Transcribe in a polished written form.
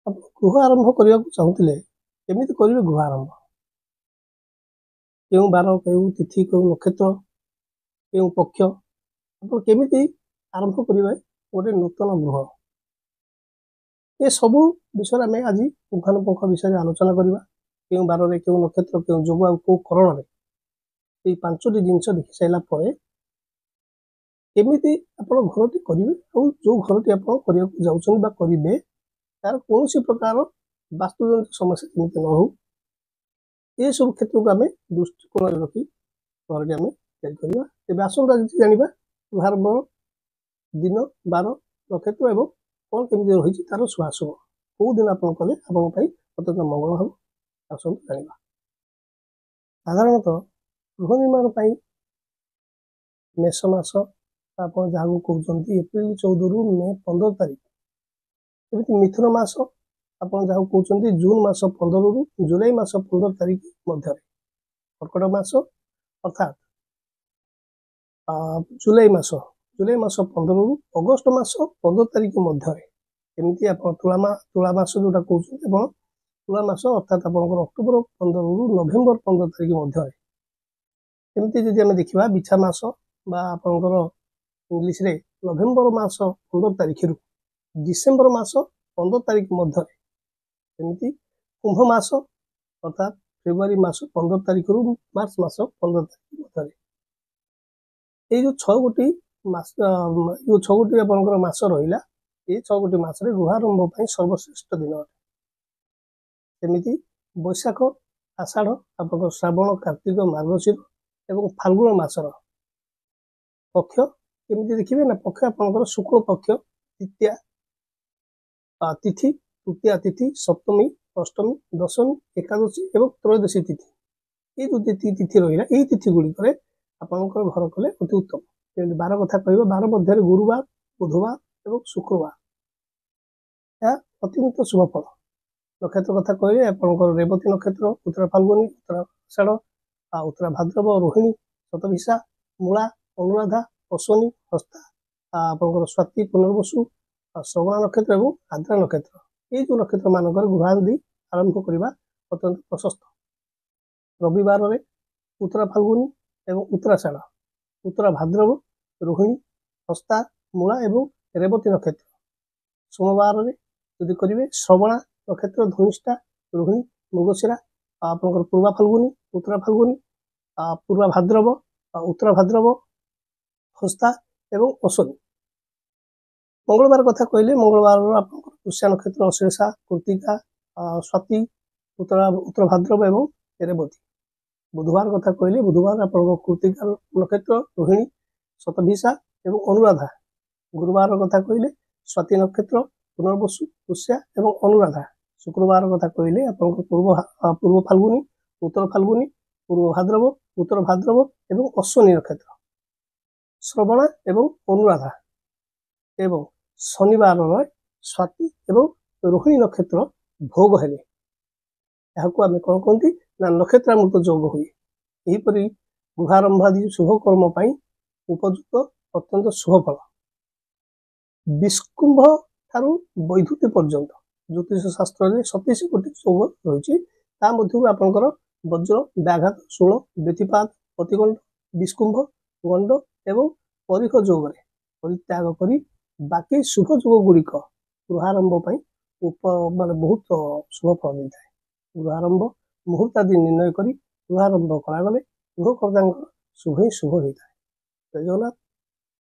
ଆପଣ ଗୃହ ଆରମ୍ଭ କରିବାକୁ ଚାହୁଁଥିଲେ କେମିତି କରିବେ ଗୃହ ଆରମ୍ଭ? କେଉଁ ବାର, କେଉଁ ତିଥି, କେଉଁ ନକ୍ଷତ୍ର, କେଉଁ ପକ୍ଷ, ଆପଣ କେମିତି ଆରମ୍ଭ କରିବେ ଗୋଟେ ନୂତନ ଗୃହ? ଏସବୁ ବିଷୟରେ ଆମେ ଆଜି ପୁଙ୍ଖାନୁପୁଙ୍ଖ ବିଷୟରେ ଆଲୋଚନା କରିବା। କେଉଁ ବାରରେ, କେଉଁ ନକ୍ଷତ୍ର, କେଉଁ ଯୋଗ ଆଉ କେଉଁ କରଣରେ এই 5ଟି ଜିନିଷ ଦେଖି ସାରିଲା ପରେ କେମିତି ଆପଣ ଘରଟି କରିବେ ଆଉ ଯେଉଁ ଘରଟି ଆପଣ କରିବାକୁ ଯାଉଛନ୍ତି ବା କରିବେ ତାର କୌଣସି ପ୍ରକାର ବାସ୍ତୁଜନିତ ସମସ୍ୟା ଯେମିତି ନ ହଉ, ଏସବୁ କ୍ଷେତ୍ରକୁ ଆମେ ଦୃଷ୍ଟିକୋଣରେ ରଖି ଘରଟି ଆମେ ତିଆରି କରିବା। ତେବେ ଆସନ୍ତୁ ଆଜି ଜାଣିବା ଗୃହାରମ୍ଭ ଦିନ, ବାର, ନକ୍ଷତ୍ର ଏବଂ କ'ଣ କେମିତି ରହିଛି ତାର ଶୁଭାଶୁଭ। କେଉଁ ଦିନ ଆପଣ କଲେ ଆପଣଙ୍କ ପାଇଁ ଅତ୍ୟନ୍ତ ମଙ୍ଗଳ ହେବ, ଆସନ୍ତୁ ଜାଣିବା। ସାଧାରଣତଃ ଗୃହ ନିର୍ମାଣ ପାଇଁ ମେଷ ମାସ, ଆପଣ ଯାହାକୁ କହୁଛନ୍ତି ଏପ୍ରିଲ 14ରୁ ମେ 15 ତାରିଖ, ଏମିତି ମିଥୁନ ମାସ ଆପଣ ଯାହାକୁ କହୁଛନ୍ତି ଜୁନ ମାସ 15ରୁ ଜୁଲାଇ ମାସ 15 ତାରିଖ ମଧ୍ୟରେ, କର୍କଟ ମାସ ଅର୍ଥାତ୍ ଜୁଲାଇ ମାସ 15ରୁ ଅଗଷ୍ଟ ମାସ 15 ତାରିଖ ମଧ୍ୟରେ, ଏମିତି ଆପଣ ତୁଳା ମାସ ଯୋଉଟା କହୁଛନ୍ତି ଆପଣ ତୁଳା ମାସ ଅର୍ଥାତ୍ ଆପଣଙ୍କର ଅକ୍ଟୋବର 15ରୁ ନଭେମ୍ବର 15 ତାରିଖ ମଧ୍ୟରେ, ଏମିତି ଯଦି ଆମେ ଦେଖିବା ବିଛା ମାସ ବା ଆପଣଙ୍କର ଇଂଲିଶରେ ନଭେମ୍ବର ମାସ 15 ତାରିଖରୁ ଡିସେମ୍ବର ମାସ 15 ତାରିଖ ମଧ୍ୟରେ, ଏମିତି କୁମ୍ଭ ମାସ ଅର୍ଥାତ୍ ଫେବୃଆରୀ ମାସ 15 ତାରିଖରୁ ମାର୍ଚ୍ଚ ମାସ 15 ତାରିଖ ମଧ୍ୟରେ, এই ଯେଉଁ 6ଗୋଟି ମାସ, ଯେଉଁ 6ଗୋଟି ଆପଣଙ୍କର ମାସ ରହିଲା, এই 6ଗୋଟି ମାସରେ ଗୃହାରମ୍ଭ ପାଇଁ ସର୍ବଶ୍ରେଷ୍ଠ ଦିନ ଅଟେ। ସେମିତି ବୈଶାଖ, ଆଷାଢ଼, ଆପଣଙ୍କର ଶ୍ରାବଣ, କାର୍ତ୍ତିକ, ମାର୍ଗଶୀର ଏବଂ ଫାଲ୍ଗୁନ ମାସର ପକ୍ଷ କେମିତି ଦେଖିବେ ନା, ପକ୍ଷ ଆପଣଙ୍କର ଶୁକ୍ଳ ପକ୍ଷ ଦ୍ୱିତୀୟା ତିଥି, ତୃତୀୟା ତିଥି, ସପ୍ତମୀ, ଅଷ୍ଟମୀ, ଦଶମୀ, ଏକାଦଶୀ ଏବଂ ତ୍ରୟୋଦଶୀ ତିଥି, এই ଯେଉଁ ତିଥି ରହିଲା, এই ତିଥି ଗୁଡ଼ିକରେ ଆପଣଙ୍କର ଘର କଲେ ଅତି ଉତ୍ତମ। ଯେମିତି ବାର କଥା କହିବା, ବାର ମଧ୍ୟରେ ଗୁରୁବାର, ବୁଧବାର ଏବଂ ଶୁକ୍ରବାର, ଏହା ଅତ୍ୟନ୍ତ ଶୁଭ ଫଳ। ନକ୍ଷତ୍ର କଥା କହିଲେ ଆପଣଙ୍କର ରେବତୀ ନକ୍ଷତ୍ର, ଉତ୍ତରା ଫାଲ୍ଗୁନୀ, ଉତ୍ତରା ଆଷାଢ଼, ଉତ୍ତରା ଭାଦ୍ରବ, ରୋହିଣୀ, ଶତଭିଷା, ମୂଳା, ଅନୁରାଧା, ଅଶ୍ୱିନୀ, ହସ୍ତା, ଆପଣଙ୍କର ସ୍ୱାତି, ପୁନର୍ବସୁ, ଶ୍ରବଣ ନକ୍ଷତ୍ର ଏବଂ ଆଦ୍ରା ନକ୍ଷତ୍ର, এই ଯେଉଁ ନକ୍ଷତ୍ର ମାନଙ୍କର ଗୃହାଦି ଆରମ୍ଭ କରିବା ଅତ୍ୟନ୍ତ ପ୍ରଶସ୍ତ। ରବିବାରରେ ଉତ୍ତରା ଫାଲ୍ଗୁନୀ ଏବଂ ଉତ୍ତରାଷାଢ଼, ଉତ୍ତରା ଭାଦ୍ରବ, ରୋହିଣୀ, ହସ୍ତା, ମୂଳା ଏବଂ ରେବତୀ ନକ୍ଷତ୍ର। ସୋମବାରରେ ଯଦି କରିବେ ଶ୍ରବଣା ନକ୍ଷତ୍ର, ଧନିଷ୍ଠା, ରୋହିଣୀ, ମୃଗଶିରା, ଆପଣଙ୍କର ପୂର୍ବା ଫାଲ୍ଗୁନୀ, ଉତ୍ତରା ଫାଲ୍ଗୁନୀ, ପୂର୍ବା ଭାଦ୍ରବ, ଉତ୍ତରା ଭାଦ୍ରବ, ହସ୍ତା ଏବଂ ଅଶ୍ୱିନୀ। ମଙ୍ଗଳବାର କଥା କହିଲେ ମଙ୍ଗଳବାରର ଆପଣଙ୍କର ପୁଷ୍ୟା ନକ୍ଷତ୍ର, ଅଶ୍ଳେଷା, କୃତ୍ତିକା, ସ୍ୱାତି, ଉତ୍ତର ଭାଦ୍ରବ ଏବଂ ରେବତୀ। ବୁଧବାର କଥା କହିଲେ ବୁଧବାର ଆପଣଙ୍କ କୃତ୍ତିକା ନକ୍ଷତ୍ର, ରୋହିଣୀ, ଶତଭିଷା ଏବଂ ଅନୁରାଧା। ଗୁରୁବାର କଥା କହିଲେ ସ୍ୱାତି ନକ୍ଷତ୍ର, ପୁନର୍ବସୁ, ପୁଷ୍ୟା ଏବଂ ଅନୁରାଧା। ଶୁକ୍ରବାର କଥା କହିଲେ ଆପଣଙ୍କ ପୂର୍ବ ଫାଲ୍ଗୁନୀ, ଉତ୍ତର ଫାଲ୍ଗୁନୀ, ପୂର୍ବ ଭାଦ୍ରବ, ଉତ୍ତର ଭାଦ୍ରବ ଏବଂ ଅଶ୍ୱିନୀ ନକ୍ଷତ୍ର। ଶ୍ରବଣା ଏବଂ ଅନୁରାଧା ଏବଂ ଶନିବାରରେ ସ୍ୱାତି ଏବଂ ରୋହିଣୀ ନକ୍ଷତ୍ର ଭୋଗ ହେଲେ, ଏହାକୁ ଆମେ କ'ଣ କହନ୍ତି ନା ନକ୍ଷତ୍ରାମୃତ ଯୋଗ ହୁଏ। ଏହିପରି ଗୃହାରମ୍ଭ ଆଦି ଶୁଭ କର୍ମ ପାଇଁ ଉପଯୁକ୍ତ ଅତ୍ୟନ୍ତ ଶୁଭ ଫଳ। ବିଷ୍କୁମ୍ଭ ଠାରୁ ବୈଧୂତି ପର୍ଯ୍ୟନ୍ତ ଜ୍ୟୋତିଷ ଶାସ୍ତ୍ରରେ 27 କୋଟି ଯୋଗ ରହିଛି। ତା ମଧ୍ୟରୁ ଆପଣଙ୍କର ବଜ୍ର, ବ୍ୟାଘାତ, ଶୂଳ, ବ୍ୟତିପାତ, ଅତିଗଣ୍ଡ, ବିଷ୍କୁମ୍ଭ, ଗଣ୍ଡ ଏବଂ ପରୀଖ ଯୋଗରେ ପରିତ୍ୟାଗ କରି ବାକି ଶୁଭ ଯୋଗ ଗୁଡ଼ିକ ଗୃହାରମ୍ଭ ପାଇଁ ମାନେ ବହୁତ ଶୁଭ ଫଳ ଦେଇଥାଏ। ଗୃହାରମ୍ଭ ମୁହୂର୍ତ୍ତ ଆଦି ନିର୍ଣ୍ଣୟ କରି ଗୃହାରମ୍ଭ କରାଗଲେ ଗୃହକର୍ତ୍ତାଙ୍କର ଶୁଭ ହିଁ ଶୁଭ ହୋଇଥାଏ। ଜୟ ଜଗନ୍ନାଥ।